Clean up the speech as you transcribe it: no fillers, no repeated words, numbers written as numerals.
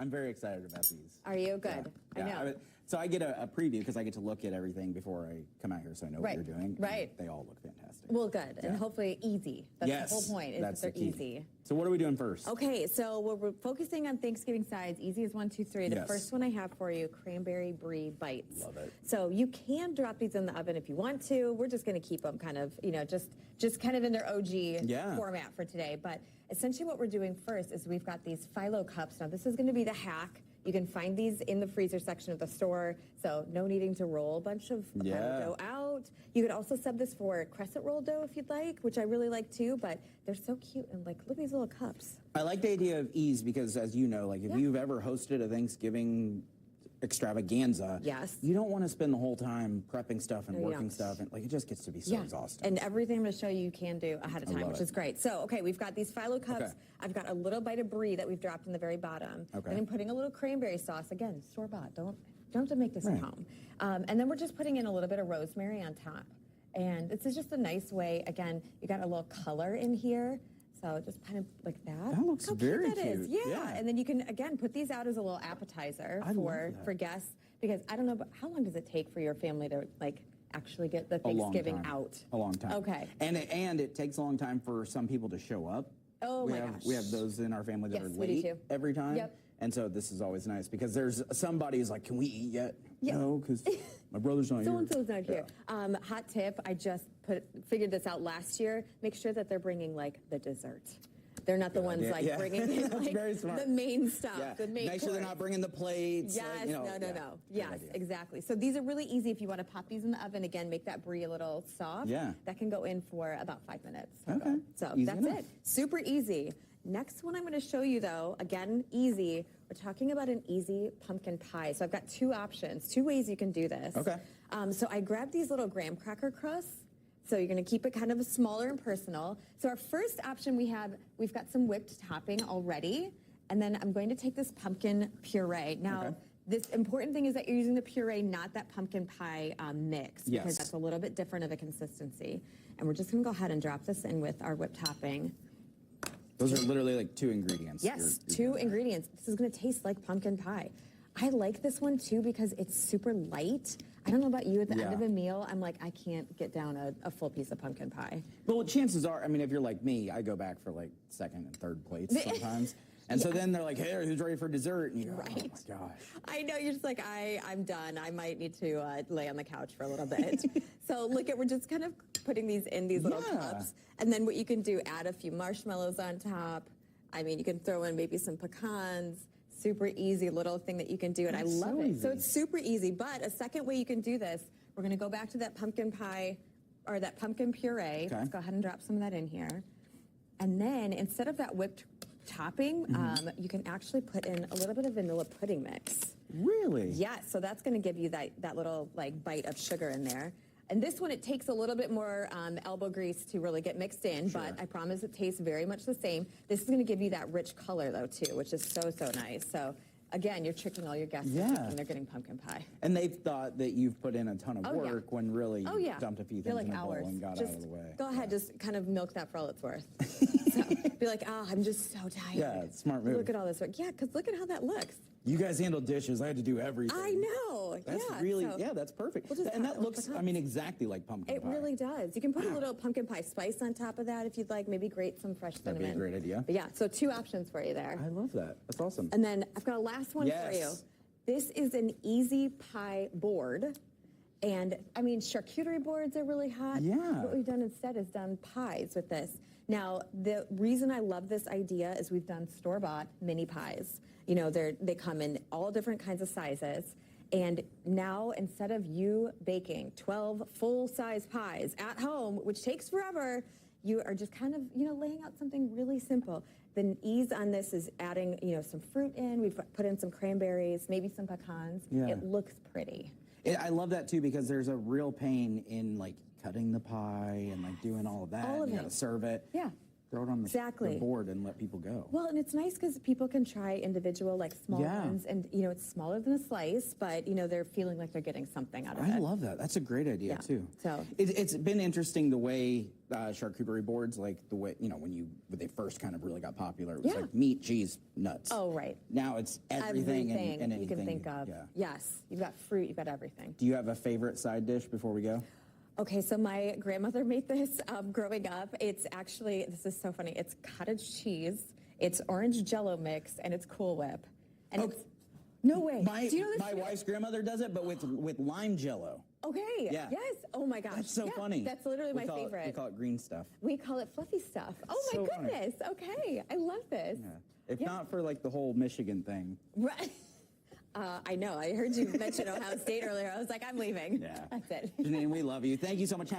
I'm very excited about these. Are you? Good. Yeah. I know. So I get a preview because I get to look at everything before I come out here, so I know what you're doing. Right. They all look fantastic. Well, good. And hopefully easy. That's the whole point, is that's that they're the key. easy. So what are we doing first? Okay, so we're focusing on Thanksgiving sides. Easy as 1, 2, 3. The first one I have for you, cranberry brie bites. Love it. So you can drop these in the oven if you want to. We're just going to keep them kind of, just kind of in their OG format for today. But essentially what we're doing first is we've got these phyllo cups. Now this is going to be the hack. You can find these in the freezer section of the store, so no needing to roll a bunch of dough out. You could also sub this for crescent roll dough if you'd like, which I really like too, but they're so cute, and like, look at these little cups. I like the idea of ease because, as you know, like if you've ever hosted a Thanksgiving extravaganza, you don't want to spend the whole time prepping stuff and working stuff, and like it just gets to be so exhausting. And everything I'm going to show you can do ahead of time, which is great. So, okay, we've got these phyllo cups. I've got a little bite of brie that we've dropped in the very bottom. And I'm putting a little cranberry sauce. Again, store-bought. Don't have to make this at home. And then we're just putting in a little bit of rosemary on top. And this is just a nice way. Again, you got a little color in here. So just kind of like that. That looks very cute. Is. Yeah. And then you can, again, put these out as a little appetizer for guests. Because I don't know, but how long does it take for your family to like actually get the Thanksgiving out? A long time. Okay. And it takes a long time for some people to show up. Oh my gosh. We have those in our family that are we do late too. every time. Yep. And so this is always nice because there's somebody who's like, can we eat yet? Yeah. No, because my brother's not here. So-and-so's not here. Hot tip, I just figured this out last year. Make sure that they're bringing like the dessert. They're not the ones like bringing in like the main stuff, the main Make sure they're not bringing the plates. Yes, like, no. Yes, exactly. So these are really easy if you want to pop these in the oven. Again, make that brie a little soft. Yeah. That can go in for about 5 minutes. Okay. So Easy that's enough. it. Super easy. Next one I'm going to show you, though, again, easy. We're talking about an easy pumpkin pie. So I've got 2 options, 2 ways you can do this. Okay. So I grabbed these little graham cracker crusts. So you're going to keep it kind of smaller and personal. So our first option we've got some whipped topping already. And then I'm going to take this pumpkin puree. Now, this important thing is that you're using the puree, not that pumpkin pie mix. Because that's a little bit different of a consistency. And we're just going to go ahead and drop this in with our whipped topping. Those are literally like 2 ingredients. Yes, 2 ingredients. This is going to taste like pumpkin pie. I like this one too because it's super light. I don't know about you, at the end of a meal, I'm like, I can't get down a full piece of pumpkin pie. Well, chances are, I mean, if you're like me, I go back for like 2nd and 3rd plates sometimes. And so then they're like, hey, who's ready for dessert? And you go, oh my gosh. I know, you're just like, I'm done. I might need to lay on the couch for a little bit. So look we're just kind of putting these in these little cups. And then what you can do, add a few marshmallows on top. I mean, you can throw in maybe some pecans. Super easy little thing that you can do, and I love it. So it's super easy, but a second way you can do this, we're gonna go back to that pumpkin pie, or that pumpkin puree. Let's go ahead and drop some of that in here. And then, instead of that whipped topping, you can actually put in a little bit of vanilla pudding mix. Really? Yes, so that's gonna give you that little like bite of sugar in there. And this one, it takes a little bit more elbow grease to really get mixed in, but I promise it tastes very much the same. This is going to give you that rich color, though, too, which is so, so nice. So, again, you're tricking all your guests into thinking they're getting pumpkin pie. And they've thought that you've put in a ton of work when really you dumped a few things like in a bowl and got out of the way. Go ahead, just kind of milk that for all it's worth. So, be like, I'm just so tired. Yeah, smart move. Look at all this work. Yeah, because look at how that looks. You guys handle dishes. I had to do everything. I know. That's that's perfect. And that looks, I mean, exactly like pumpkin pie. It really does. You can put a little pumpkin pie spice on top of that if you'd like. Maybe grate some fresh cinnamon. That'd be a great idea. But yeah, so 2 options for you there. I love that. That's awesome. And then I've got a last one for you. This is an easy pie board. And, I mean, charcuterie boards are really hot. Yeah. What we've done instead is done pies with this. Now, the reason I love this idea is we've done store-bought mini pies. You know, they come in all different kinds of sizes. And now, instead of you baking 12 full-size pies at home, which takes forever, you are just kind of, laying out something really simple. The ease on this is adding, some fruit in. We've put in some cranberries, maybe some pecans. Yeah. It looks pretty. I love that, too, because there's a real pain in, like, cutting the pie and, like, doing all of that. You got to serve it. Yeah. Throw it on the board and let people go. Well, and it's nice because people can try individual, like small ones, and it's smaller than a slice, but they're feeling like they're getting something out of it. I love that. That's a great idea too. So it's been interesting the way charcuterie boards, like the way when they first kind of really got popular, it was like meat, cheese, nuts. Oh, right. Now it's everything and anything you can think of. Yeah. Yes, you've got fruit, you've got everything. Do you have a favorite side dish before we go? Okay, so my grandmother made this growing up. It's actually, this is so funny, it's cottage cheese, it's orange Jell-O mix, and it's Cool Whip. And it's, no way. Do you know this? My wife's grandmother does it, but with lime Jell-O. Okay, yeah. Yes, oh my gosh. That's so funny. That's literally my favorite. We call it green stuff. We call it fluffy stuff. Oh my goodness, okay, I love this. Yeah. If not for like the whole Michigan thing. Right. I know, I heard you mention Ohio State earlier. I was like, I'm leaving. Yeah. That's it. Janine, we love you. Thank you so much.